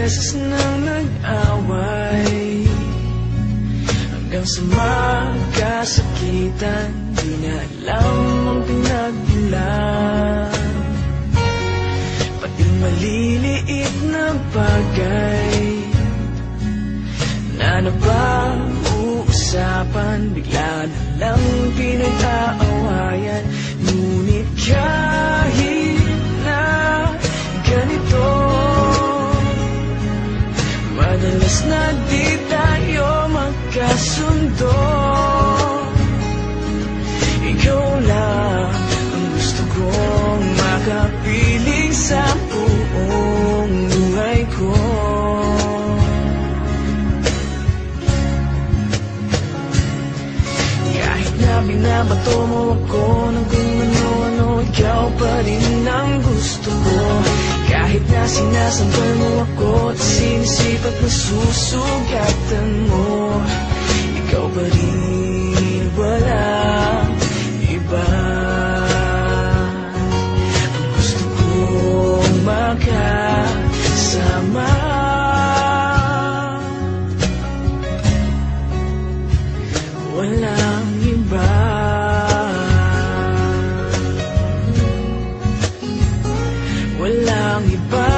beses nang nag-away, hanggang sa magkasakitan, di na alam ang pinagmulan. Pati maliliit na bagay na napag-uusapan, bigla na lang pinag-aawayan. Ngunit kahit na ganito, madalas na di tayo magkasundo. Ikaw lang ang gusto kong makapiling sa buong buhay ko. Kahit na binabato mo ako ng kung ano-ano, ikaw pa rin ang gusto ko. Kahit na sinasampal mo ako at sinisipat na susugatan mo, ikaw pa rin, walang iba. Ang gusto kong makasama, walang iba. Walang iba.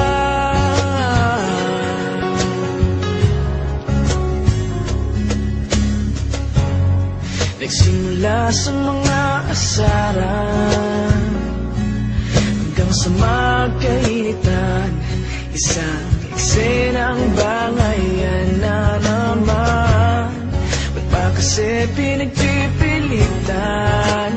Nagsimula sa mga asaran, hanggang sa magkainitan, isang eksenang bangayan na naman. Ba't ba kasi pinagpipilitan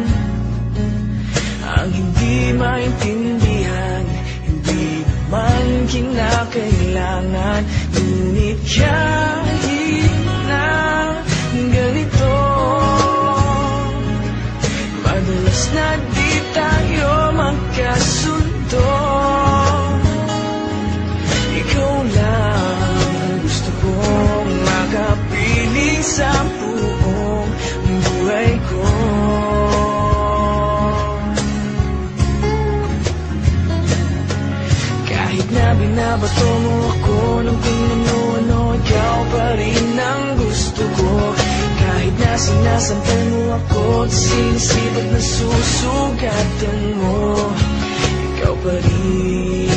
ang hindi maintindihan? Hindi naman kinakailangan. Ngunit kahit na ganito, madalas na di tayo magkasundo. Ikaw lang gusto kong makapiling sa buong buhay ko. Kahit na binabato mo ako ng kung ano-ano, ikaw pa rin ang gusto ko. Kahit na sinasampal mo ako at sinisipat na susugatan mo, ikaw pa rin,